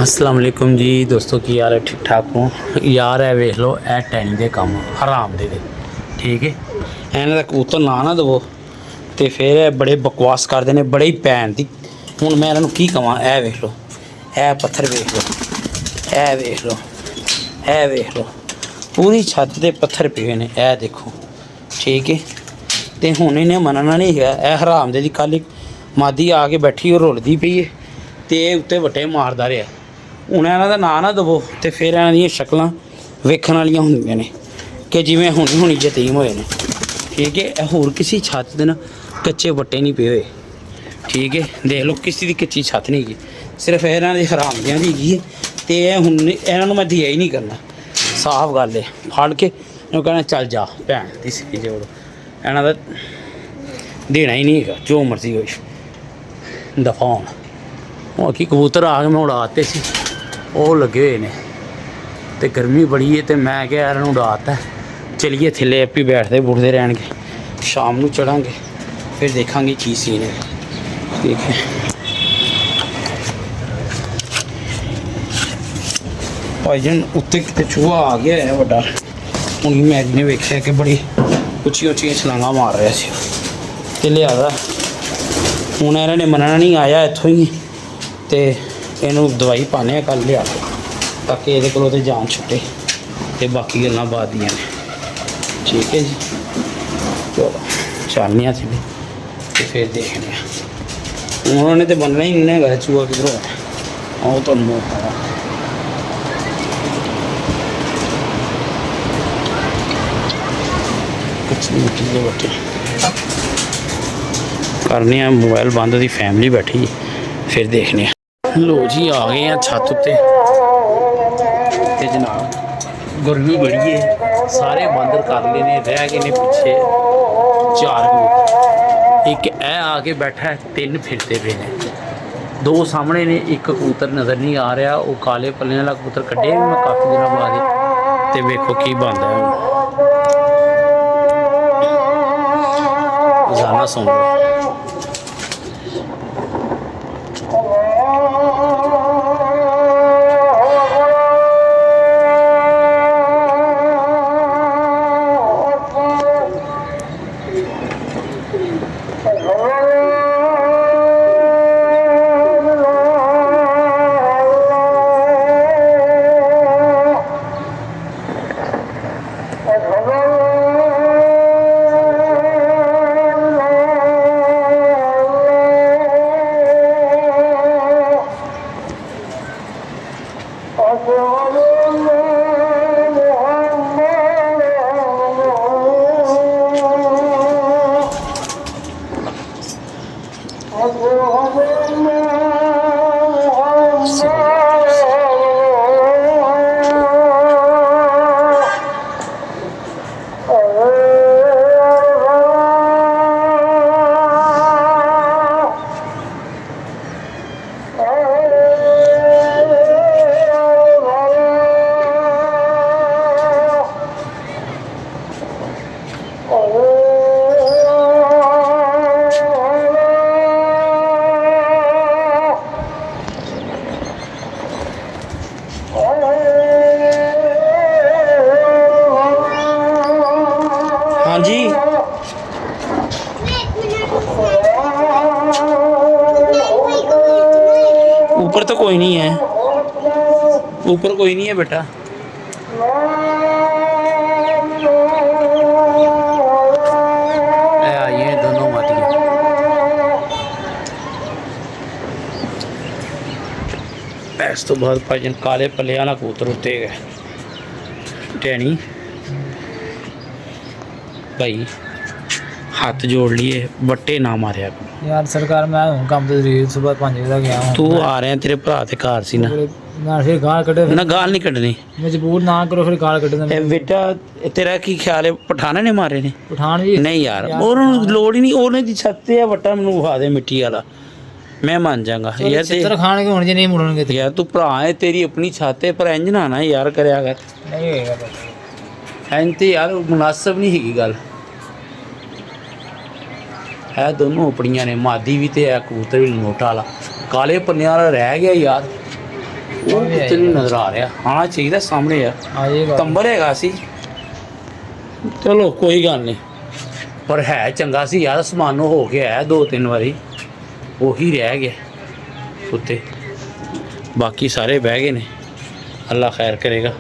अस्सलाम वालेकुम जी दोस्तों, की यार है ठीक ठाक हो यार। है वेख लो ए टैनी दे काम हराम दे ठीक है। इन्हें का कबूतर ना देवो तो फिर बड़े बकवास करते हैं, बड़े ही भैन दी। हूँ मैं इन्हों की कवां, ए वेख लो, ए पत्थर वेख लो, ए वेख लो, ए वेख लो, पूरी छत के पत्थर पे ने, ए देखो ठीक है। तो हूँ इन्हें मनना नहीं है, ए हराम दे दी कल मादी आके बैठी और रुलदी पई है तो उत्ते वट्टे मारदा रहा। हूँ इन्हों का ना देवो तो फिर इन्हों दी शक्लां वेखण वालियां हुंदियां ने कि जिवें हुणी हुणी यतीम होए ने ठीक है। होर किसी छत दे ना कच्चे वट्टे नहीं पे हुए ठीक है। देख लो किसी की कच्ची छत नहीं गई, सिर्फ इन्हों की हरामदियां दी गई तो हुण इन्हों मैं दिया ही नहीं करना। साफ गल है, फड़ के इन्हों कहना चल जा भैन दी सी जोड़, इन्हों का देना ही नहीं है जो मर्जी हो दफा होना। कि कबूतर आ गए मैं उड़ाते सी वो लगे हुए ने तो गर्मी बड़ी है तो मैं क्या यार उड़ाता चलिए थले आप ही बैठते बुठते रहने, शाम को चढ़ांगे फिर देखांगे की सीन है ठीक है। भाईजान उत्ते कितने चूहा आ गया है बड़ा, हूँ मैरी ने वेख्या कि बड़ी उच्ची उच्चियां छलांगा मार रहा सी तो लिया हूँ इन्होंने मनना नहीं आया इतों ही तो इनू दवाई पाने कल लिया ताकि ये को जान छुटे तो बाकी गल्लां बाद दियां ने ठीक है जी। चलो चलने अस भी तो फिर देखने उन्होंने तो बनना ही नहीं है चूहा किधरों है तो पता कुछ नहीं बैठे करने मोबाइल बंद की फैमिली बैठी फिर देखने। लो जी आ गए हैं छत उत्ते जनाब गर्मी बड़ी है, सारे बंदर कर लेने रह गए ने पिछे 4 कबूतर, एक ए आके बैठा है 3 फिरते पे ने, 2 सामने ने, एक कबूतर नज़र नहीं आ रहा वो काले पल्ले वाला कबूतर कड्ढे मैं काफ़ी दिनों बाद तो वेखो की बनता है गाना सुन लो। हाँ जी ऊपर तो कोई नहीं है, ऊपर कोई नहीं है बेटा। ये दोनों मादियाँ इस तो बाद भाईजन काले पल्ले वाला कबूतर उत्ते गए टैनी भाई हाथ जोड़ लिए बट्टे ना मारिया यार सरकार मैं हूं काम तो सुबह 5 बजे गया हूं। तू आ रहे हैं तेरे भरा ते घर सी ना फिर गाल कटे ना गाल नहीं कटनी मजबूर ना करो फिर गाल कटे बेटा तेरा की ख्याल है पठाना ने मारे ने पठान भी नहीं यार और लोड़ ही नहीं उन्हें दी छत है वट्टा मैनू विखा दे मिट्टी वाला मैं मान जाऊंगा यार चित्र खाने के होने जे नहीं मुड़नगे यार तू भरा है तेरी अपनी छत है पर इंज ना ना यार करया कर नहीं होएगा इंज ते यार मुनासिब नहीं हैगी गल है दोनों अपनियां ने मादी भी तो है कबूतर भी लंगोटा वाला काले पन्ने वाला रह गया यार ਉਹ ਕਬੂਤਰ ਨਹੀਂ ਨਜ਼ਰ ਆ ਰਿਹਾ, ਆਉਣਾ ਚਾਹੀਦਾ ਸਾਹਮਣੇ ਆ। ਆ ਜਾਏਗਾ। ਤੰਬਰ ਹੈਗਾ ਸੀ, ਚਲੋ ਕੋਈ ਗੱਲ ਨਹੀਂ, ਪਰ ਹੈ ਚੰਗਾ ਸੀ ਯਾਰ। ਸਮਾਨੋ ਹੋ ਕੇ ਆਇਆ 2-3 ਵਾਰੀ, ਉਹੀ ਰਹਿ ਗਿਆ ਉੱਤੇ, ਬਾਕੀ ਸਾਰੇ ਬਹਿ ਗਏ ਨੇ। ਅੱਲਾ ਖੈਰ ਕਰੇਗਾ।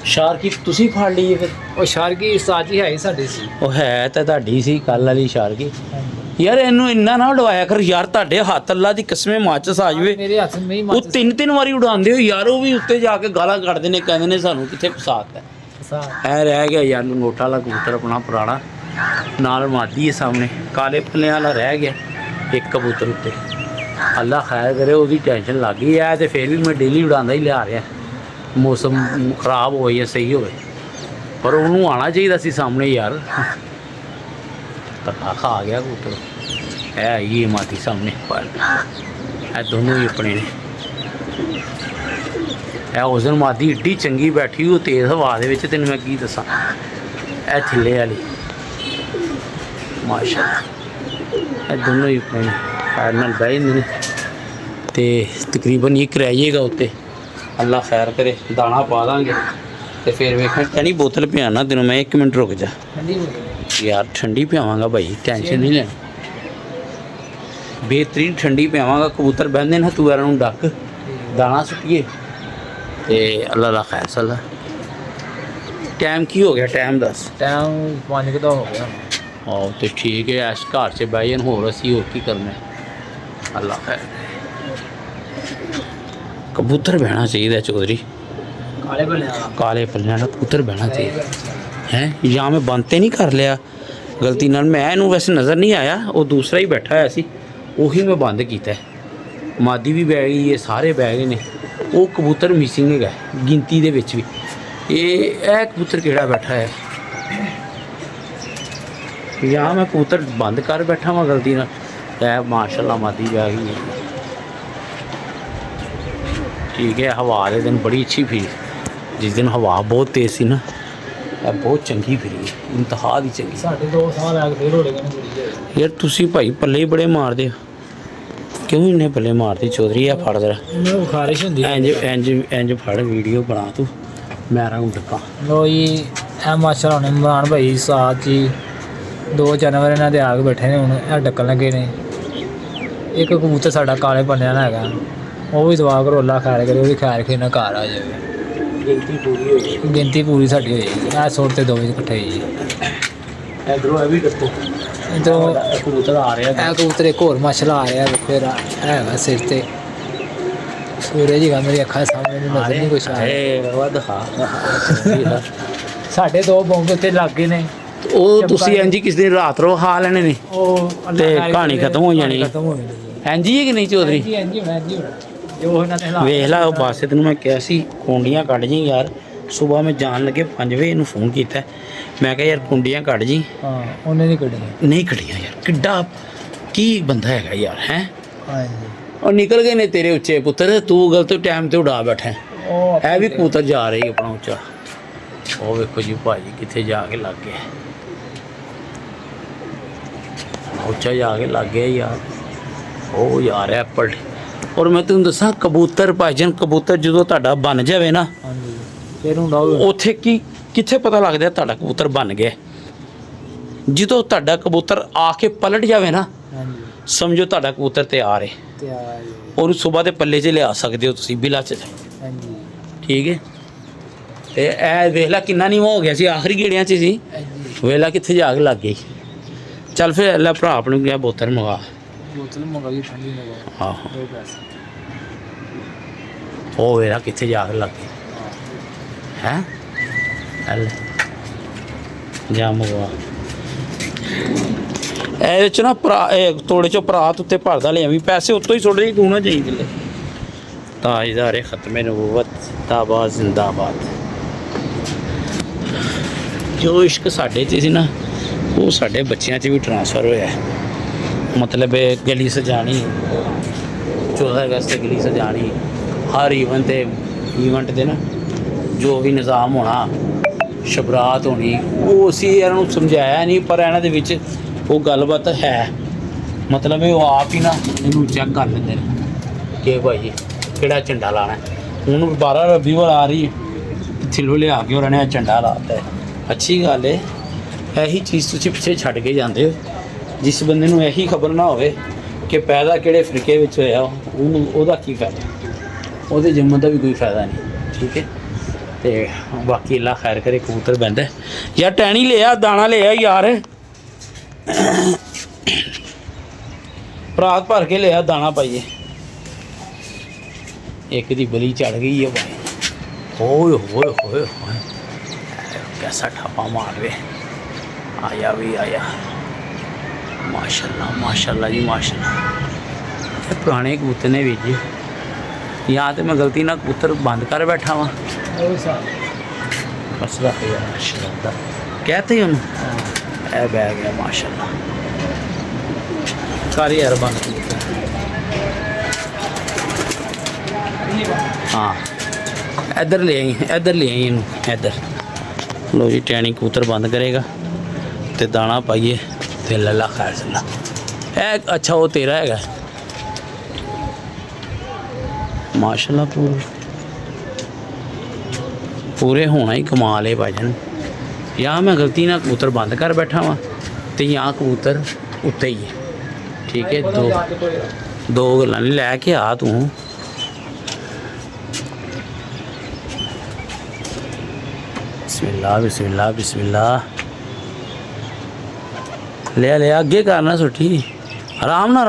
ਸ਼ਾਰਕੀ ਤੁਸੀਂ ਫੜ ਲਈਏ ਫਿਰ? ਉਹ ਸ਼ਾਰਕੀ ਸਾਜੀ ਹੈ ਹੀ ਸਾਡੀ ਸੀ। ਉਹ ਹੈ ਤਾਂ ਤੁਹਾਡੀ ਸੀ ਕੱਲ ਵਾਲੀ ਸ਼ਾਰਕੀ। ਯਾਰ ਇਹਨੂੰ ਇੰਨਾ ਨਾ ਉਡਵਾਇਆ ਕਰ ਯਾਰ, ਤੁਹਾਡੇ ਹੱਥ ਅੱਲਾ ਦੀ ਕਸਮੇ ਮਾਚਸ ਆ ਜਾਵੇ। ਮੇਰੇ ਹੱਥ ਵਿੱਚ ਹੀ ਉਹ 3-3 ਵਾਰੀ ਉਡਾਉਂਦੇ ਹੋ ਯਾਰ, ਉਹ ਵੀ ਉੱਤੇ ਜਾ ਕੇ ਗਾਲਾਂ ਕੱਢਦੇ ਨੇ, ਕਹਿੰਦੇ ਨੇ ਸਾਨੂੰ ਕਿੱਥੇ ਫਸਾਤਾ। ਐ ਰਹਿ ਗਿਆ ਯਾਰ ਲੰਗੋਟਾ ਵਾਲਾ ਕਬੂਤਰ ਆਪਣਾ ਪੁਰਾਣਾ, ਨਾਲ ਮਾਦੀ ਹੈ ਸਾਹਮਣੇ, ਕਾਲੇ ਪੱਲਿਆਂ ਵਾਲਾ ਰਹਿ ਗਿਆ ਇੱਕ ਕਬੂਤਰ ਉੱਤੇ। ਅੱਲਾ ਖੈਰ ਕਰੇ, ਉਹਦੀ ਟੈਨਸ਼ਨ ਲੱਗ ਗਈ ਐ, ਤੇ ਫਿਰ ਵੀ ਮੈਂ ਡੇਲੀ ਉਡਾਉਂਦਾ ਹੀ ਲਿਆ ਰਿਹਾ। ਮੌਸਮ ਖਰਾਬ ਹੋਏ ਜਾਂ ਸਹੀ ਹੋਵੇ, ਪਰ ਉਹਨੂੰ ਆਉਣਾ ਚਾਹੀਦਾ ਸੀ ਸਾਹਮਣੇ ਯਾਰ। ਧੱਕਾ ਖਾ ਗਿਆ ਕਬੂਤਰ। ਇਹ ਆਈ ਹੈ ਮਾਦੀ ਸਾਹਮਣੇ, ਪਰ ਇਹ ਦੋਨੋਂ ਹੀ ਆਪਣੇ ਨੇ। ਇਹ ਉਸ ਦਿਨ ਮਾਦੀ ਏਡੀ ਚੰਗੀ ਬੈਠੀ, ਉਹ ਤੇਜ਼ ਹਵਾ ਦੇ ਵਿੱਚ, ਤੈਨੂੰ ਮੈਂ ਕੀ ਦੱਸਾਂ। ਇਹ ਥੱਲੇ ਵਾਲੀ ਮਾਸ਼ਾਅੱਲਾ, ਇਹ ਦੋਨੋਂ ਹੀ ਆਪਣੇ ਪੈਰ ਨਾਲ ਬਹਿ ਜਾਂਦੇ ਨੇ। ਤੇ ਤਕਰੀਬਨ ਇਹ ਕਰਾਈਏਗਾ ਉੱਤੇ, ਅੱਲਾ ਖੈਰ ਕਰੇ। ਦਾਣਾ ਪਾ ਦਾਂਗੇ ਤੇ ਫਿਰ ਵੇਖਾਂ। ਕਹਿੰਦੀ ਬੋਤਲ ਪਿਆਣਾ ਤੈਨੂੰ ਮੈਂ, 1 ਮਿੰਟ ਰੁਕ ਜਾ ਯਾਰ। ਠੰਡੀ ਪਿਆਵਾਂਗਾ ਭਾਈ, ਟੈਨਸ਼ਨ ਨਹੀਂ ਲੈਣੀ, ਬੇਹਤਰੀਨ ਠੰਡੀ ਪਿਆਵਾਂਗਾ। ਕਬੂਤਰ ਬਹਿੰਦੇ ਨੇ, ਤੂੰ ਇਹਨਾਂ ਨੂੰ ਡੱਕ, ਦਾਣਾ ਸੁੱਟੀਏ ਤੇ ਅੱਲਾ ਦਾ ਖੈਰ ਸਲਾ। ਟਾਈਮ ਕੀ ਹੋ ਗਿਆ? ਟਾਈਮ ਦੱਸ। ਟਾਈਮ 5 ਦਾ ਹੋ ਗਿਆ। ਆਹੋ ਤੇ ਠੀਕ ਹੈ, ਇਸ ਘਰ 'ਚ ਬਹਿ ਜਾਣ, ਹੋਰ ਅਸੀਂ ਹੋਰ ਕੀ ਕਰਨਾ। ਅੱਲਾ ਖੈਰ। ਕਬੂਤਰ ਬਹਿਣਾ ਚਾਹੀਦਾ ਚੌਧਰੀ, ਕਾਲੇ ਪੱਲਿਆਂ ਦਾ। ਕਾਲੇ ਪੱਲਿਆਂ ਦਾ ਕਬੂਤਰ ਬਹਿਣਾ ਚਾਹੀਦਾ ਹੈ। ਜਾਂ ਮੈਂ ਬੰਦ ਤੇ ਨਹੀਂ ਕਰ ਲਿਆ ਗਲਤੀ ਨਾਲ, ਮੈਂ ਇਹਨੂੰ ਵੈਸੇ ਨਜ਼ਰ ਨਹੀਂ ਆਇਆ, ਉਹ ਦੂਸਰਾ ਹੀ ਬੈਠਾ ਹੋਇਆ ਸੀ, ਉਹੀ ਮੈਂ ਬੰਦ ਕੀਤਾ। ਮਾਦੀ ਵੀ ਬਹਿ ਗਈ, ਇਹ ਸਾਰੇ ਬਹਿ ਗਏ ਨੇ। ਉਹ ਕਬੂਤਰ ਮਿਸਿੰਗ ਹੈਗਾ ਗਿਣਤੀ ਦੇ ਵਿੱਚ ਵੀ। ਇਹ ਕਬੂਤਰ ਕਿਹੜਾ ਬੈਠਾ ਹੈ? ਜਾਂ ਮੈਂ ਕਬੂਤਰ ਬੰਦ ਕਰ ਬੈਠਾ ਵਾਂ ਗਲਤੀ ਨਾਲ। ਇਹ ਮਾਸ਼ਾਅੱਲਾ ਮਾਦੀ ਬਹਿ ਗਈ ਹੈ। ਠੀਕ ਹੈ, ਹਵਾ ਦੇ ਦਿਨ ਬੜੀ ਅੱਛੀ ਫਿਰੀ। ਜਿਸ ਦਿਨ ਹਵਾ ਬਹੁਤ ਤੇਜ਼ ਸੀ ਨਾ, ਇਹ ਬਹੁਤ ਚੰਗੀ ਫਿਰੀ, ਇੰਤਹਾ ਦੀ ਚੰਗੀ। ਸਾਡੇ 2 ਸਾਲ ਆ ਕੇ ਫੇਰ ਹੋ ਗਏ ਨੇ ਕੁੜੀ। ਯਾਰ ਤੁਸੀਂ ਭਾਈ ਪੱਲੇ ਹੀ ਬੜੇ ਮਾਰਦੇ ਹੋ, ਕਿਉਂ ਇੰਨੇ ਪੱਲੇ ਮਾਰਦੇ ਚੌਧਰੀ? ਆ ਫੜ ਜਰਾ, ਮੈਨੂੰ ਖਾਰਿਸ਼ ਹੁੰਦੀ ਹੈ। ਇੰਜ ਫੜ, ਵੀਡੀਓ ਬਣਾ ਤੂੰ, ਮੈਂ ਰਹਾ ਡੱਕਾ। ਲੋ ਜੀ, ਇਹ ਮਾਸ਼ਾਅੱਲਾ ਨੇ ਇਮਰਾਨ ਭਾਈ ਸਾਥ ਜੀ 2 ਜਾਨਵਰ ਇਹਨਾਂ ਦੇ ਆ ਕੇ ਬੈਠੇ ਨੇ। ਹੁਣ ਇਹ ਡੱਕਣ ਲੱਗੇ ਨੇ। ਇੱਕ ਕਬੂਤਰ ਸਾਡਾ ਕਾਲੇ ਪੱਲਿਆਂ ਦਾ ਹੈਗਾ, ਉਹ ਵੀ ਦੁਆ ਕਰੋ ਅੱਲਾ ਖੈਰ ਕਰੇ, ਉਹਦੀ ਖੈਰ ਖੇ ਨਾਲ ਘਰ ਆ ਜਾਵੇ। ਗਿਣਤੀ ਪੂਰੀ ਹੋ ਗਈ, ਗਿਣਤੀ ਪੂਰੀ ਸਾਡੀ ਹੋ ਜਾਏਗੀ। ਇਹ ਸੁੱਟ ਤੇ 2 ਵਜੇ ਇਕੱਠੇ ਹੋਈ ਜੀ। ਇਧਰੋਂ ਇਹ ਵੀ ਡੱਕੋ, ਇੱਧਰੋਂ ਕਬੂਤਰ ਆ ਰਿਹਾ। ਇਹ ਕਬੂਤਰ ਇੱਕ ਹੋਰ ਮਾਸ਼ਾਅੱਲਾ ਆ ਰਿਹਾ, ਫਿਰ ਹੈਗਾ ਸਿਰ ਤੇ ਸੂਰਜ ਹੀਗਾ, ਮੇਰੀ ਅੱਖਾਂ ਸਾਹਮਣੇ ਨੂੰ ਨਜ਼ਰ ਨਹੀਂ ਕੁਛ ਆ ਰਿਹਾ। ਉਹ ਦਿਖਾ। ਸਾਡੇ 2 ਬੰਬ ਉੱਤੇ ਲੱਗ ਗਏ ਨੇ। ਉਹ ਤੁਸੀਂ ਇੰਜ ਕਿਸ ਦਿਨ ਰਾਤ ਰੋ ਖਾ ਲੈਣੇ ਨੇ ਉਹ ਤੇ ਕਹਾਣੀ ਖਤਮ ਹੋ ਜਾਣੀ। ਖਤਮ ਹੋ ਜਾਣੀ। ਇੰਜ ਹੀ ਹੈ ਕਿ ਨਹੀਂ ਚੌਧਰੀ? ਇੰਜ ਹੋਣਾ ਜੋ ਇਹਨਾਂ ਦੇ ਹਾਲਾਤ। ਵੇਖ ਲਾ, ਉਹ ਬਾਸੇ ਤੈਨੂੰ ਮੈਂ ਕਿਹਾ ਸੀ ਕੁੰਡੀਆਂ ਕੱਢ ਜੀ ਯਾਰ। ਸਵੇਰ ਮੈਂ ਜਾਣ ਲੱਗੇ 5 ਵਜੇ ਇਹਨੂੰ ਫੋਨ ਕੀਤਾ, ਮੈਂ ਕਿਹਾ ਯਾਰ ਕੁੰਡੀਆਂ ਕੱਢ ਜੀ। ਹਾਂ, ਉਹਨੇ ਨਹੀਂ ਕੱਢੀਆਂ। ਨਹੀਂ ਕੱਢੀਆਂ ਯਾਰ। ਕਿੱਡਾ ਕੀ ਬੰਦਾ ਹੈਗਾ ਯਾਰ, ਹੈ। ਹਾਂਜੀ, ਉਹ ਨਿਕਲ ਗਏ ਨੇ ਤੇਰੇ ਉੱਚੇ ਪੁੱਤਰ, ਤੂੰ ਗਲਤ ਟਾਈਮ ਤੇ ਉਡਾ ਬੈਠਾ। ਉਹ ਇਹ ਵੀ ਕਬੂਤਰ ਜਾ ਰਹੀ ਆਪਣਾ ਉੱਚਾ। ਉਹ ਵੇਖੋ ਜੀ ਭਾਜੀ ਕਿੱਥੇ ਜਾ ਕੇ ਲੱਗ ਗਿਆ, ਉੱਚਾ ਜਾ ਕੇ ਲੱਗ ਗਿਆ ਯਾਰ। ਉਹ ਯਾਰ ਐਪਲ। ਔਰ ਮੈਂ ਤੁਹਾਨੂੰ ਦੱਸਾਂ, ਕਬੂਤਰ ਭਾਈਜਨ, ਕਬੂਤਰ ਜਦੋਂ ਤੁਹਾਡਾ ਬਣ ਜਾਵੇ ਨਾ, ਹਾਂਜੀ, ਫਿਰ ਹੁੰਦਾ ਉੱਥੇ ਕਿੱਥੇ ਪਤਾ ਲੱਗਦਾ ਤੁਹਾਡਾ ਕਬੂਤਰ ਬਣ ਗਿਆ? ਜਦੋਂ ਤੁਹਾਡਾ ਕਬੂਤਰ ਆ ਕੇ ਪਲਟ ਜਾਵੇ ਨਾ, ਹਾਂਜੀ, ਸਮਝੋ ਤੁਹਾਡਾ ਕਬੂਤਰ ਤਿਆਰ ਹੈ। ਤਿਆਰ। ਔਰ ਸਵੇਰ ਦੇ ਪੱਲੇ 'ਚ ਲਿਆ ਸਕਦੇ ਹੋ ਤੁਸੀਂ ਬਿਲਾ 'ਚ। ਹਾਂਜੀ, ਠੀਕ ਹੈ। ਤੇ ਇਹ ਵੇਖ ਲਾ ਕਿੰਨਾ ਨੀਵਾਂ ਹੋ ਗਿਆ ਸੀ, ਆਖਰੀ ਗੇੜਿਆਂ 'ਚ ਸੀ। ਹਾਂਜੀ। ਵੇਖ ਲਾ ਕਿੱਥੇ ਜਾ ਕੇ ਲੱਗ ਗਈ। ਚੱਲ ਫਿਰ ਅੱਲਾ ਭਰਾ ਆਪ ਨੂੰ ਕਿਹਾ ਬੋਤਲ ਮੰਗਾ। ਬੋਤਲ ਮੰਗਾਈ ਠੰਡੀ ਲਗਾ। ਆਹੋ, 2 ਪੈਸੇ। ਉਹ ਵੇਖ ਲਾ ਕਿੱਥੇ ਜਾ ਕੇ ਲੱਗ ਗਈ ਹੈ। ਅੱਲਾ ਜਾ ਮੰਗਵਾ। ਇਹਦੇ 'ਚ ਨਾ ਤੋੜੇ 'ਚੋਂ ਪਰਾਤ ਉੱਤੇ ਭਰਦਾ ਲਿਆਵੀਂ, ਪੈਸੇ ਉੱਤੋਂ ਹੀ ਸੁੱਟ ਰਹੀ ਤੂੰ ਨਾ ਜਾਈ ਥੱਲੇ। ਤਾਜਦਾਰੇ ਖਤਮੇ ਨਬੂਵਤ ਤਾਬਾਦ ਜ਼ਿੰਦਾਬਾਦ। ਜੋ ਇਸ਼ਕ ਸਾਡੇ 'ਚ ਸੀ ਨਾ, ਉਹ ਸਾਡੇ ਬੱਚਿਆਂ 'ਚ ਵੀ ਟਰਾਂਸਫਰ ਹੋਇਆ। ਮਤਲਬ ਗਲੀ ਸਜਾਣੀ, 14 ਅਗਸਤ ਤੇ ਗਲੀ ਸਜਾਣੀ, ਹਰ ਈਵੈਂਟ ਦੇ ਨਾ ਜੋ ਵੀ ਨਿਜ਼ਾਮ ਹੋਣਾ, ਸ਼ਬਰਾਤ ਹੋਣੀ, ਉਹ ਅਸੀਂ ਇਹਨਾਂ ਨੂੰ ਸਮਝਾਇਆ ਨਹੀਂ, ਪਰ ਇਹਨਾਂ ਦੇ ਵਿੱਚ ਉਹ ਗੱਲਬਾਤ ਹੈ। ਮਤਲਬ ਉਹ ਆਪ ਹੀ ਨਾ ਇਹਨੂੰ ਚੈੱਕ ਕਰ ਲੈਂਦੇ ਨੇ ਕਿ ਭਾਈ ਕਿਹੜਾ ਝੰਡਾ ਲਾਣਾ ਹੁਣ 12 ਰੱਬੀ ਵਾਰ ਆ ਰਹੀ ਥਿਲੋ ਲਿਆ ਕੇ ਉਹਨਾਂ ਨੇ ਝੰਡਾ ਲਾਤਾ ਅੱਛੀ ਗੱਲ ਹੈ ਇਹੀ ਚੀਜ਼ ਤੁਸੀਂ ਪਿੱਛੇ ਛੱਡ ਕੇ ਜਾਂਦੇ ਹੋ ਜਿਸ ਬੰਦੇ ਨੂੰ ਇਹੀ ਖਬਰ ਨਾ ਹੋਵੇ ਕਿ ਪੈਦਾ ਕਿਹੜੇ ਫਰਿਕੇ ਵਿੱਚ ਹੋਇਆ ਉਹਨੂੰ ਉਹਦਾ ਕੀ ਫਾਇਦਾ ਉਹਦੇ ਜੰਮਣ ਦਾ ਵੀ ਕੋਈ ਫਾਇਦਾ ਨਹੀਂ ਠੀਕ ਹੈ ਤੇ ਬਾਕੀ ਅੱਲਾ ਖੈਰ ਕਰੇ ਕਬੂਤਰ ਬਹਿੰਦਾ ਯਾਰ ਟੈਣੀ ਲਿਆ ਦਾਣਾ ਲਿਆ ਯਾਰ ਭਰਾਤ ਭਰ ਕੇ ਲਿਆ ਦਾਣਾ ਪਾਈਏ ਇੱਕ ਦੀ ਬਲੀ ਚੜ ਗਈ ਹੈ ਭਾਈ ਓਏ ਹੋਏ ਹੋਏ ਹੋਏ कैसा ठप्पा मार वे आया भी आया माशाल्लाह जी माशाल्लाह पुराने कबूतर ने भी जी यहाँ तो मैं गलती ना कबूतर बंद कर बैठा वहाँ बस माशाल्लाह कहते ही उन्होंने ऐ बह गया माशाल्लाह कर यार बंद हाँ इधर ले आई इनू इधर लो जी टैनी कबूतर बंद करेगा तो दाना पाइए तो लला खैर सला अच्छा वो तेरा है माशाल्लाह पूरे होना ही कमाल है भाईजान यहाँ मैं गलती ना कबूतर बंद कर बैठा वहाँ तो यहाँ कबूतर उत्ते ही है ठीक है दो गल्लां नहीं लैके आ तू बिस्मिल्लाह बिस्मिल्लाह बिस्मिल्लाह ले अगे करना सुठी आराम ना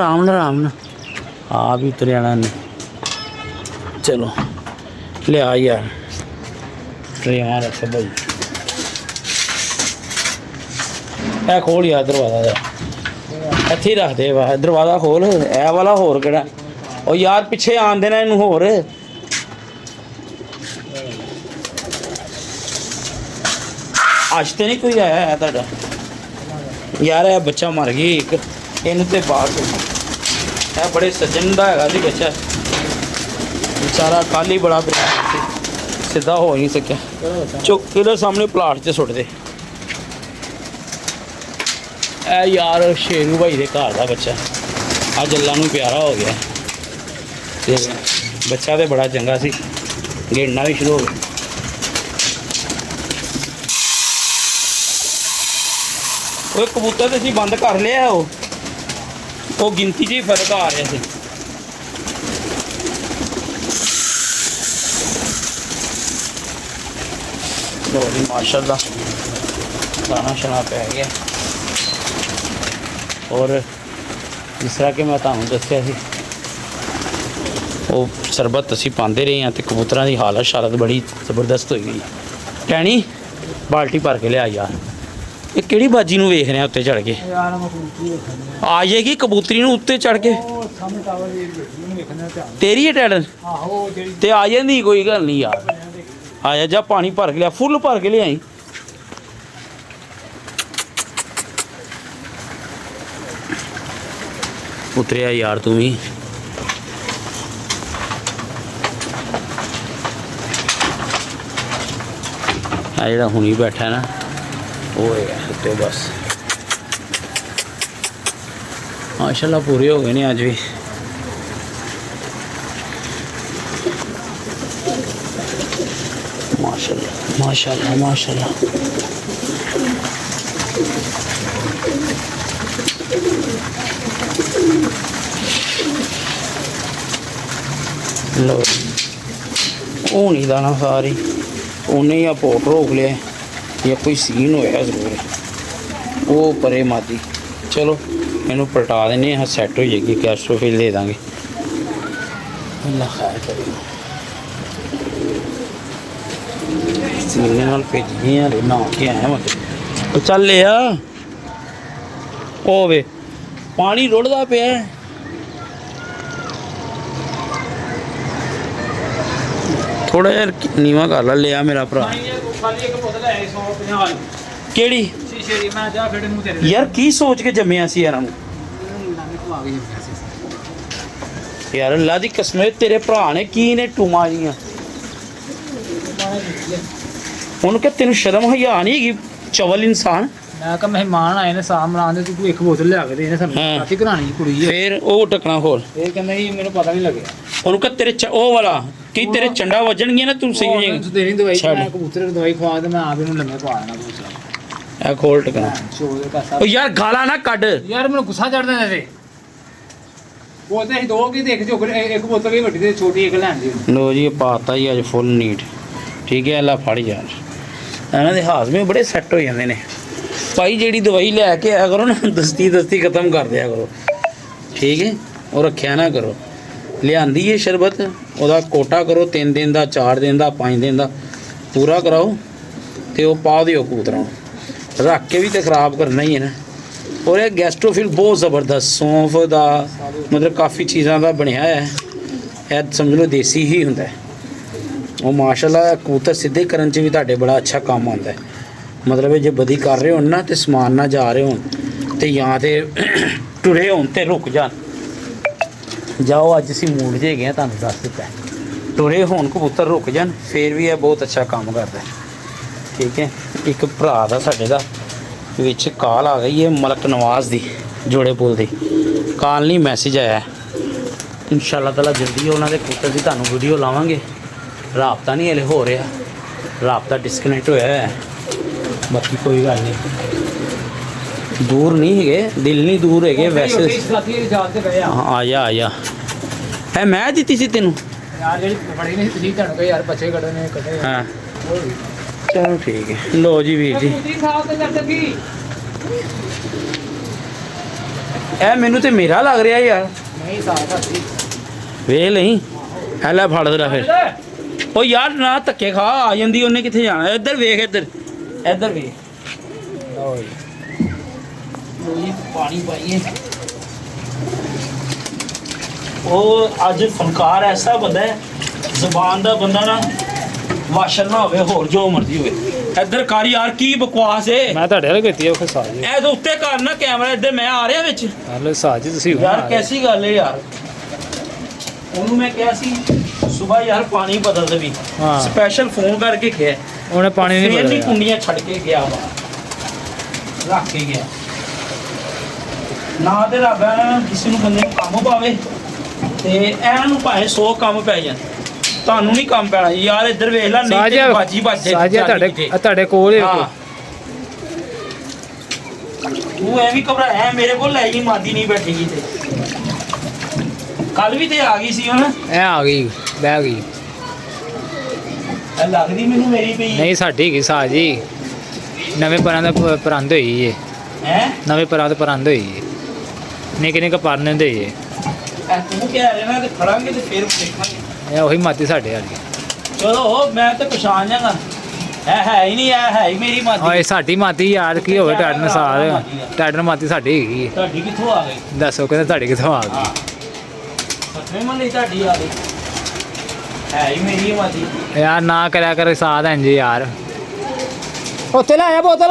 आप ही उतर जाना ने चलो ले आ यार ट्रेन रख भाई ए खोल यार दरवाजा इत्थे ही रख दे दरवाजा खोल ए वाला होर केड़ा ओ यार पिछे आन देना इनू होर ਅੱਜ ਤੇ ਨਹੀਂ ਕੋਈ ਆਇਆ ਹੈ ਤੁਹਾਡਾ ਯਾਰ ਇਹ ਬੱਚਾ ਮਰ ਗਈ ਇੱਕ ਇਹਨੂੰ ਤੇ ਬਾਹਰ ਇਹ ਬੜੇ ਸੱਜਣ ਦਾ ਹੈਗਾ ਸੀ ਬੱਚਾ ਵਿਚਾਰਾ ਕੱਲ ਹੀ ਬੜਾ ਸਿੱਧਾ ਹੋ ਨਹੀਂ ਸਕਿਆ ਚੁੱਕ ਕੇ ਸਾਹਮਣੇ ਪਲਾਟ 'ਚ ਸੁੱਟ ਦੇ ਇਹ ਯਾਰ ਸ਼ੇਰੂ ਭਾਈ ਦੇ ਘਰ ਦਾ ਬੱਚਾ ਅੱਜ ਅੱਲਾ ਨੂੰ ਪਿਆਰਾ ਹੋ ਗਿਆ ਤੇ ਬੱਚਾ ਤੇ ਬੜਾ ਚੰਗਾ ਸੀ ਗੇੜਨਾ ਵੀ ਸ਼ੁਰੂ ਹੋ ਗਿਆ ਉਹ ਕਬੂਤਰ ਤੇ ਅਸੀਂ ਬੰਦ ਕਰ ਲਿਆ ਉਹ ਗਿਣਤੀ 'ਚ ਹੀ ਫਰਕ ਆ ਰਿਹਾ ਸੀ ਲੋ ਜੀ ਮਾਸ਼ਾਅੱਲਾ ਦਾਣਾ ਸ਼ਨਾ ਪੈ ਗਿਆ ਔਰ ਜਿਸ ਤਰ੍ਹਾਂ ਕਿ ਮੈਂ ਤੁਹਾਨੂੰ ਦੱਸਿਆ ਸੀ ਉਹ ਸ਼ਰਬਤ ਅਸੀਂ ਪਾਉਂਦੇ ਰਹੇ ਹਾਂ ਤੇ ਕਬੂਤਰਾਂ ਦੀ ਹਾਲਤ ਸ਼ਾਲਤ ਬੜੀ ਜ਼ਬਰਦਸਤ ਹੋਈ ਗਈ ਟੈਣੀ ਬਾਲਟੀ ਭਰ ਕੇ ਲਿਆ ਯਾਰ ਇਹ ਕਿਹੜੀ ਬਾਜੀ ਨੂੰ ਵੇਖ ਰਿਹਾ ਉੱਤੇ ਚੜ ਕੇ ਯਾਰ ਮੈਂ ਕਬੂਤਰੀ ਵੇਖਣਾ ਆ ਜਾਏਗੀ ਕਬੂਤਰੀ ਨੂੰ ਉੱਤੇ ਚੜ ਕੇ ਉਹ ਸਾਹਮਣੇ ਟਾਵਰ ਦੀ ਨੂੰ ਵੇਖਣਾ ਧਿਆਨ ਤੇਰੀ ਹੈ ਟੈਲੈਂਟ ਆਹੋ ਜਿਹੜੀ ਤੇ ਆ ਜਾਂਦੀ ਕੋਈ ਗੱਲ ਨਹੀਂ ਯਾਰ ਆ ਜਾ ਪਾਣੀ ਭਰ ਕੇ ਲਿਆ ਫੁੱਲ ਭਰ ਕੇ ਲਿਆਈ ਉਤਰਿਆ ਯਾਰ ਤੂੰ ਵੀ ਆ ਜਿਹੜਾ ਹੁਣੀ ਬੈਠਾ ਨਾ ਉਹ ਹੈ ਉੱਤੇ ਬਸ ਮਾਸ਼ਾਅੱਲਾ ਪੂਰੇ ਹੋ ਗਏ ਨੇ ਅੱਜ ਵੀ माशाल्लाह माशाल्लाह माशाल्लाह लो ਉਹ ਨਹੀਂ ਦਾਣਾ ਸਾਰੀ ਉਹਨੇ ਜਾਂ ਪੋਟ ਰੋਕ ਲਿਆ ਜਾਂ ਕੋਈ ਸੀਨ ਹੋਇਆ ਜ਼ਰੂਰ ਉਹ ਪਰੇ ਮਾਦੀ ਚਲੋ ਇਹਨੂੰ ਪਲਟਾ ਦਿੰਦੇ ਹਾਂ ਸੈੱਟ ਹੋ ਜਾਏਗੀ ਕੈਸਟਰੋਫਿਲ ਦੇ ਦਾਂਗੇ ਅੱਲਾ ਖੈਰ ਕਰੇ ਸੀਨੇ ਨਾਲ ਭੇਜੀਆਂ ਰੇ ਨਾ ਕੇ ਆਇਆ ਮੈਂ ਉਹ ਚੱਲ ਲਿਆ ਉਹ ਵੇ ਪਾਣੀ ਰੁੜਦਾ ਪਿਆ ਥੋੜਾ ਜਿਹਾ ਨੀਵਾ ਕਰ ਲਾ ਲਿਆ ਮੇਰਾ ਭਰਾ ਖਾਲੀ ਇੱਕ ਬੋਤਲ ਹੈ 150 ਕਿਹੜੀ ਸ਼ੀਸ਼ੇ ਦੀ ਮੈਂ ਜਾ ਫਿਰ ਮੂੰਹ ਤੇਰੇ ਯਾਰ ਕੀ ਸੋਚ ਕੇ ਜੰਮਿਆ ਸੀ ਯਾਰਾਂ ਨੂੰ ਯਾਰ ਅੱਲਾ ਦੀ ਕਸਮ ਹੈ ਤੇਰੇ ਭਰਾ ਨੇ ਕੀ ਨੇ ਟੂਮਾਂ ਜੀਆਂ ਉਹਨੂੰ ਕਿ ਤੈਨੂੰ ਸ਼ਰਮ ਹਯਾ ਨਹੀਂ ਹੈਗੀ ਚਵਲ ਇਨਸਾਨ ਮੈਂ ਕਿਹਾ ਮਹਿਮਾਨ ਆਏ ਨੇ ਸਾਹਮਣੇ ਆਂਦੇ ਤੂੰ ਇੱਕ ਬੋਤਲ ਲਿਆ ਕੇ ਦੇ ਇਹਨੇ ਸਾਨੂੰ ਰਾਤੀ ਘਰਾਣੀ ਕੁੜੀ ਹੈ ਫਿਰ ਉਹ ਟਕਣਾ ਹੋਰ ਇਹ ਕਹਿੰਦਾ ਜੀ ਮੈਨੂੰ ਪਤਾ ਨਹੀਂ ਲੱਗਿਆ ਉਹਨੂੰ ਕਹ ਤੇਰੇ ਉਹ ਵਾਲਾ ਕਿ ਤੇਰੇ ਚੰਡਾ ਵੱਜਣਗੀਆਂ ਨਾ ਤੂੰ ਸਹੀ ਹੋ ਜਾਏਗਾ। ਦੇਣੀ ਦਵਾਈ ਛੱਡ। ਮੈਂ ਕਬੂਤਰ ਨੂੰ ਦਵਾਈ ਖਵਾ ਦੇ ਮੈਂ ਆਪ ਇਹਨੂੰ ਲੰਮੇ ਪਾ ਦੇਣਾ ਕਬੂਤਰ ਇਹ ਖੋਲ ਟਕਣਾ। ਚੋਰ ਦਾ ਉਹ ਯਾਰ ਗਾਲਾਂ ਨਾ ਕੱਢ। ਯਾਰ ਮੈਨੂੰ ਗੁੱਸਾ ਚੜਦਾ ਨੇ ਤੇ ਬੋਲਦੇ ਸੀ ਦੋ ਕੀ ਦੇਖ ਜੋ ਇੱਕ ਬੋਤਲ ਵੀ ਵੱਡੀ ਤੇ ਛੋਟੀ ਇੱਕ ਲੈਣ ਦੀ ਲੋ ਜੀ ਪਾਤਾ ਜੀ ਅੱਜ ਫੁੱਲ ਨੀਟ ਠੀਕ ਹੈ। ਅੱਲਾ ਫੜ ਯਾਰ ਇਹਨਾਂ ਦੇ ਹੱਥ ਵਿੱਚ ਬੜੇ ਸੈੱਟ ਹੋ ਜਾਂਦੇ ਨੇ ਭਾਈ। ਜਿਹੜੀ ਦਵਾਈ ਲੈ ਕੇ ਆਇਆ ਕਰੋ ਨਾ ਦਸਤੀ ਖਤਮ ਕਰ ਦਿਆ ਕਰੋ ਠੀਕ ਹੈ। ਉਹ ਰੱਖਿਆ ਨਾ ਕਰੋ। ਲਿਆਂਦੀ ਹੈ ਸ਼ਰਬਤ ਉਹਦਾ ਕੋਟਾ ਕਰੋ 3 ਦਿਨ ਦਾ 4 ਦਿਨ ਦਾ 5 ਦਿਨ ਦਾ ਪੂਰਾ ਕਰਾਓ ਤੇ ਉਹ ਪਾ ਦਿਓ ਕਬੂਤਰਾਂ ਨੂੰ। ਰੱਖ ਕੇ ਵੀ ਤੇ ਖਰਾਬ ਕਰਨਾ ਹੀ ਹੈ ਨਾ। ਔਰ ਇਹ ਗੈਸਟ੍ਰੋਫਿਲ ਬਹੁਤ ਜ਼ਬਰਦਸਤ ਸੌਂਫ ਦਾ ਮਤਲਬ ਕਾਫੀ ਚੀਜ਼ਾਂ ਦਾ ਬਣਿਆ ਹੈ। ਇਹ ਸਮਝ ਲਓ ਦੇਸੀ ਹੀ ਹੁੰਦਾ ਉਹ ਮਾਸ਼ਾਅੱਲਾ। ਕਬੂਤਰ ਸਿੱਧੇ ਕਰਨ 'ਚ ਵੀ ਤੁਹਾਡੇ ਬੜਾ ਅੱਛਾ ਕੰਮ ਆਉਂਦਾ ਹੈ। ਮਤਲਬ ਜੇ ਬਦੀ ਕਰ ਰਹੇ ਹੋਣ ਨਾ ਤੇ ਸਮਾਨ ਨਾ ਜਾ ਰਹੇ ਹੋਣ ਤੇ ਜਾਂ ਤੇ ਟੁਰੇ ਹੋਣ ਤੇ ਰੁਕ ਜਾਣ। ਜਾਓ ਅੱਜ ਅਸੀਂ ਮੂਡ 'ਚ ਹੈਗੇ ਆ ਤੁਹਾਨੂੰ ਦੱਸ ਦਿੱਤਾ। ਟੁਰੇ ਹੋਣ ਕਬੂਤਰ ਰੁਕ ਜਾਣ ਫਿਰ ਵੀ ਇਹ ਬਹੁਤ ਅੱਛਾ ਕੰਮ ਕਰਦਾ ਠੀਕ ਹੈ। ਇੱਕ ਭਰਾ ਦਾ ਸਾਡੇ ਦਾ ਵਿੱਚ ਕਾਲ ਆ ਗਈ ਹੈ ਮਲਕ ਨਵਾਜ਼ ਦੀ ਜੋੜੇ ਪੁੱਲ ਦੀ। ਕਾਲ ਨਹੀਂ ਮੈਸੇਜ ਆਇਆ। ਇਨਸ਼ਾਅੱਲਾ ਤਾਲਾ ਜਲਦੀ ਉਹਨਾਂ ਦੇ ਕਬੂਤਰ ਦੀ ਤੁਹਾਨੂੰ ਵੀਡੀਓ ਲਾਵਾਂਗੇ। ਰਾਬਤਾ ਨਹੀਂ ਹਲੇ ਹੋ ਰਿਹਾ। ਰਾਬਤਾ ਡਿਸਕਨੈਕਟ ਹੋਇਆ ਹੈ। ਬਾਕੀ ਕੋਈ ਗੱਲ ਨਹੀਂ। ਦੂਰ ਨਹੀਂ ਹੈਗੇ ਦਿਲ ਨਹੀਂ ਦੂਰ ਹੈਗੇ ਵੈਸੇ। ਹਾਂ ਆ ਜਾ ਹੈ ਮੈਂ ਦਿੱਤੀ ਸੀ ਤੈਨੂੰ ਯਾਰ ਜਿਹੜੀ ਬੜੀ ਨਹੀਂ ਤੁਸੀਂ ਤੁਹਾਨੂੰ ਕਹੇ ਯਾਰ ਬੱਚੇ ਕੱਢਣੇ ਕੱਢੇ ਹਾਂ ਚਲੋ ਠੀਕ ਹੈ। ਲੋ ਜੀ ਵੀਰ ਜੀ ਇਹ ਮੈਨੂੰ ਤੇ ਮੇਰਾ ਲੱਗ ਰਿਹਾ ਯਾਰ। ਨਹੀਂ ਸਾਥ ਹੱਥੀ ਵੇਖ ਲਈ ਹੈ ਲੈ ਫੜ ਦੇਣਾ ਫਿਰ। ਉਹ ਯਾਰ ਨਾ ਧੱਕੇ ਖਾ ਆ ਜਾਂਦੀ ਉਹਨੇ ਕਿੱਥੇ ਜਾਣਾ। ਇੱਧਰ ਵੇਖ ਇੱਧਰ ਵੇਖ। ਲਓ ਜੀ ਪਾਣੀ ਪਾਈਏ। ਉਹ ਅੱਜ ਫਨਕਾਰ ਐਸਾ ਬੰਦਾ ਹੈ ਜ਼ਬਾਨ ਦਾ ਬੰਦਾ ਨਾ ਵਾਸ਼ਰ ਨਾ ਹੋਵੇ ਹੋਰ ਜੋ ਮਰਜ਼ੀ ਹੋਵੇ। ਇੱਧਰ ਕਰ ਯਾਰ ਕੀ ਬਕਵਾਸ ਏ। ਮੈਂ ਤੁਹਾਡੇ ਨਾਲ ਕੀਤੀ ਉਹ ਸਾਜੀ ਇਹ ਤਾਂ ਉੱਤੇ ਕਰ ਨਾ ਕੈਮਰਾ ਇੱਧਰ ਮੈਂ ਆ ਰਿਹਾ ਵਿੱਚ। ਹਲੋ ਸਾਜੀ ਤੁਸੀਂ ਯਾਰ ਕੈਸੀ ਗੱਲ ਏ ਯਾਰ। ਉਹਨੂੰ ਮੈਂ ਕਿਹਾ ਸੀ ਸਵੇਰ ਯਾਰ ਪਾਣੀ ਬਦਲ ਦੇ ਵੀ ਹਾਂ ਸਪੈਸ਼ਲ ਫੋਨ ਕਰਕੇ ਕਿਹਾ ਉਹਨੇ ਪਾਣੀ ਨਹੀਂ ਨਹੀਂ ਬਦਲਿਆ। ਕੁੰਡੀਆਂ ਛੱਡ ਕੇ ਗਿਆ ਵਾ ਰੱਖ ਕੇ ਗਿਆ ਨਾ ਤੇ ਰੱਬ ਇਹਨਾਂ ਨੂੰ ਕਿਸੇ ਨੂੰ ਬੰਦੇ ਨੂੰ ਕੰਮ ਪਾਵੇ ਤੇ ਇਹਨਾਂ ਨੂੰ ਭਾਵੇਂ 100 ਕੰਮ ਪੈ ਜਾਣ ਤੁਹਾਨੂੰ ਨਹੀਂ ਕੰਮ ਪੈਣਾ ਯਾਰ। ਇੱਧਰ ਵੇਖ ਲੈ ਨਹੀਂ ਤੇ ਬਾਜੀ ਬਾਜੇ ਸਾਜਿਆ ਤੁਹਾਡੇ ਕੋਲ ਹੀ ਹਾਂ। ਤੂੰ ਐਵੇਂ ਘਬਰਾ ਹੈ ਮੇਰੇ ਕੋਲ ਲੈ ਜੀ ਮਾਦੀ ਨਹੀਂ ਬੈਠੇਗੀ ਤੇ ਕੱਲ ਵੀ ਤੇ ਆ ਗਈ ਸੀ ਹੁਣ ਇਹ ਆ ਗਈ ਬਹਿ ਗਈ। ਇਹ ਲੱਗਦੀ ਮੈਨੂੰ ਮੇਰੀ ਪਈ ਨਹੀਂ ਸਾਡੀ ਕੀ ਸਾਜੀ ਨਵੇਂ ਪਰਾਂ ਦਾ ਪਰੰਦ ਹੋਈ ਏ। ਹੈ ਨਵੇਂ ਪਰਾਂ ਦਾ ਪਰੰਦ ਹੋਈ ਏ। ਨਿੱਕੇ ਨਿੱਕੇ ਪਰਨੇ ਦੇ ਏ। ਇਹ ਤੂੰ ਕਹਿ ਰਿਹਾ ਨਾ ਤੇ ਫੜਾਂਗੇ ਤੇ ਫਿਰ ਦੇਖਾਂਗੇ। ਇਹ ਉਹੀ ਮਾਤੀ ਸਾਡੇ ਵਾਲੀ। ਚਲੋ ਮੈਂ ਤੇ ਪਛਾਣ ਜਾਗਾ। ਹੈ ਹੀ ਨਹੀਂ ਹੈ ਹੀ ਮੇਰੀ ਮਾਦੀ। ਓਏ ਸਾਡੀ ਮਾਤੀ ਯਾਰ ਕੀ ਹੋਵੇ ਟਾਡਨ ਸਾਲ ਟਾਡਨ ਮਾਤੀ ਸਾਡੀ ਹੈਗੀ ਏ। ਤੁਹਾਡੀ ਕਿੱਥੋਂ ਆ ਗਈ। ਦੱਸੋ ਕਹਿੰਦੇ ਤੁਹਾਡੀ ਕਿੱਥੋਂ ਆ ਗਈ। ਸੱਚੇ ਮੰਨ ਲਈ ਤੁਹਾਡੀ ਆ ਗਈ ਹੈ ਹੀ ਮੇਰੀ ਮਾਦੀ। ਯਾਰ ਨਾ ਕਰਿਆ ਕਰ ਸਾਧ ਇੰਜ ਯਾਰ। ਉੱਥੇ ਲੈ ਆ ਬੋਤਲ।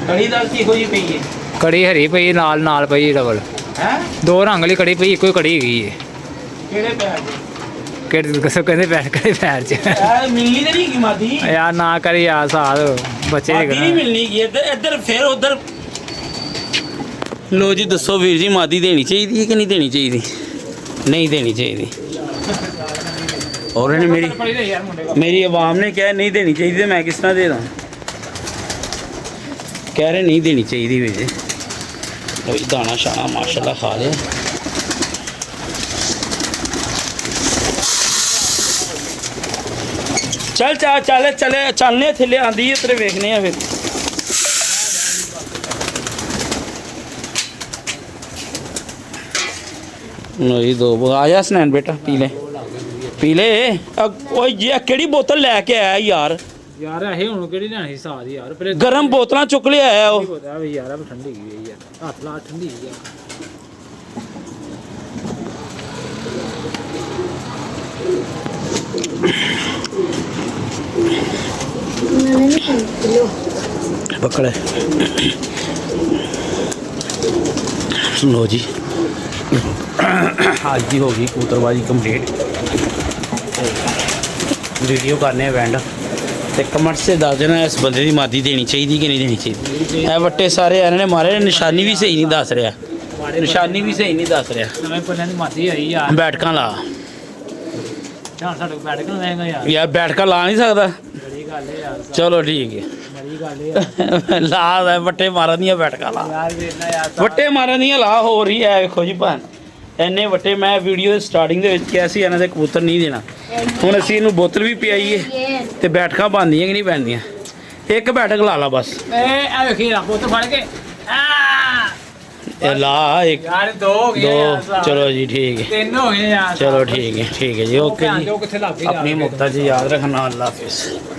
ਕੜੀ ਦਾ ਕੀ ਹੋਈ ਪਈ ਹੈ। ਕੜੀ ਹਰੀ ਪਈ ਨਾਲ ਪਈ ਡਬਲ। ਹੈ ਦੋ ਰੰਗ ਵਾਲੀ ਕੜੀ ਪਈ ਇੱਕੋ ਹੀ ਕੜੀ ਹੈਗੀ ਏ। ਕਿਹੜੇ ਪੈਰ ਦੇ ਕਿਹੜੇ ਕਿਸੇ ਕਹਿੰਦੇ ਪੈਰ ਕਿਹੜੇ ਪੈਰ 'ਚ। ਇਹ ਮਿਲਣੀ ਤੇ ਨਹੀਂ ਕੀ ਮਾਦੀ। ਯਾਰ ਨਾ ਕਰੀ ਯਾਰ ਸਾਧ ਬੱਚੇ ਮਾਦੀ ਨਹੀਂ ਮਿਲਣੀ ਕੀ ਇੱਧਰ ਫਿਰ ਉਧਰ। ਲੋ ਜੀ ਦੱਸੋ ਵੀਰ ਜੀ ਮਾਦੀ ਦੇਣੀ ਚਾਹੀਦੀ ਹੈ ਕਿ ਨਹੀਂ ਦੇਣੀ ਚਾਹੀਦੀ। ਨਹੀਂ ਦੇਣੀ ਚਾਹੀਦੀ। ਔਰ ਇਹਨੇ ਮੇਰੀ ਆਵਾਮ ਨੇ ਕਿਹਾ ਨਹੀਂ ਦੇਣੀ ਚਾਹੀਦੀ ਤੇ ਮੈਂ ਕਿਸ ਤਰ੍ਹਾਂ ਦੇ ਦਾਂ। ਕਹਿ ਰਹੇ ਨਹੀਂ ਦੇਣੀ ਚਾਹੀਦੀ ਵੀਰ ਜੀ। ਲੋ ਦਾਣਾ ਸ਼ਾਣਾ ਮਾਸ਼ਾਅੱਲਾ ਖਾ ਲਿਆ। ਚੱਲਨੇ ਥੱਲੇ ਆਂਦੀ ਹੈ ਤੇਰੇ ਵੇਖਨੇ ਆ ਫਿਰ। ਨਹੀਂ ਦੋ ਆ ਜਾ ਸਨੈਨ ਬੇਟਾ ਪੀ ਲੈ ਓਏ ਜੀ ਕਿਹੜੀ ਬੋਤਲ ਲੈ ਕੇ ਆਇਆ ਯਾਰ। ਯਾਰ ਇਹ ਹੁਣ ਕਿਹੜੀ ਲੈਣੀ ਸੀ ਸਾਧ ਯਾਰ ਪਹਿਲੇ ਗਰਮ ਬੋਤਲਾਂ ਚੁੱਕ ਲਿਆ ਆਇਆ ਉਹ। ਪਤਾ ਵੀ ਯਾਰ ਠੰਡੀ ਗਈ ਯਾਰ ਹੱਥ ਲਾ ਠੰਡੀ ਗਈ ਯਾਰ। पकड़े लो जी आज की होगी कबूतरबाजी कंप्लीट। वीडियो करने बैंड ਤੇ ਕਮੈਂਟ 'ਚ ਦੱਸ ਦੇਣਾ ਇਸ ਬੰਦੇ ਦੀ ਮਾਦੀ ਦੇਣੀ ਚਾਹੀਦੀ ਕਿ ਨਹੀਂ ਦੇਣੀ ਚਾਹੀਦੀ। ਇਹ ਵੱਟੇ ਸਾਰੇ ਇਹਨਾਂ ਨੇ ਮਾਰੇ, ਨਿਸ਼ਾਨੀ ਵੀ ਸਹੀ ਨਹੀਂ ਦੱਸ ਰਿਹਾ, ਨਿਸ਼ਾਨੀ ਵੀ ਸਹੀ ਨਹੀਂ ਦੱਸ ਰਿਹਾ। ਨਵੇਂ ਪੰਨਿਆਂ ਦੀ ਮਾਤੀ ਆਈ ਯਾਰ, ਬੈਠਕਾਂ ਲਾ ਧਿਆਨ ਸਾਡੇ ਕੋਲ ਬੈਠ ਕੇ ਲੈਂਗਾ ਯਾਰ, ਯਾਰ, ਬੈਠਕਾਂ ਲਾ ਨਹੀਂ ਸਕਦਾ। ਬੜੀ ਗੱਲ ਹੈ ਯਾਰ, ਚਲੋ ਠੀਕ ਹੈ, ਬੜੀ ਗੱਲ ਹੈ ਲਾ ਵੱਟੇ ਮਾਰਨ ਦੀਆਂ ਬੈਠਕਾਂ ਲਾ, ਯਾਰ ਵੇਖਣਾ ਯਾਰ ਵੱਟੇ ਮਾਰਨ ਦੀਆਂ ਲਾ। ਹੋ ਰਹੀ ਹੈ ਵੇਖੋ ਜੀ ਭੈਣ, ਇੰਨੇ ਵੱਟੇ ਮੈਂ ਵੀਡੀਓ ਦੇ ਸਟਾਰਟਿੰਗ ਦੇ ਵਿੱਚ ਕਿਹਾ ਸੀ ਇਹਨਾਂ ਦੇ ਕਬੂਤਰ ਨਹੀਂ ਦੇਣਾ। ਹੁਣ ਅਸੀਂ ਇਹਨੂੰ ਬੋਤਲ ਵੀ ਪਿਆਈਏ ਤੇ ਬੈਠਕਾਂ ਬਣਦੀਆਂ ਕਿ ਨਹੀਂ ਪੈਂਦੀਆਂ। ਇੱਕ ਬੈਠਕ ਲਾ ਲਾ ਬਸ, ਇਹ ਵੇਖੀ ਰੱਖ ਪੁੱਤ ਫੜ ਕੇ ਇਹ ਲਾ ਇੱਕ ਯਾਰ ਦੋ ਹੋ ਗਏ ਦੋ। ਯਾਰ, ਚਲੋ ਜੀ ਠੀਕ ਹੈ, ਤਿੰਨ ਹੋ ਗਏ ਯਾਰ। ਚਲੋ ਠੀਕ ਹੈ ਜੀ, ਓਕੇ ਭੈਣ ਜੀ। ਚੋ ਕਿੱਥੇ ਲੱਗ ਗਈ ਆਪਣੀ ਮੁਕਤਾ ਜੀ ਯਾਦ ਰੱਖਣਾ। ਅੱਲਾ ਹਾਫਿਜ਼।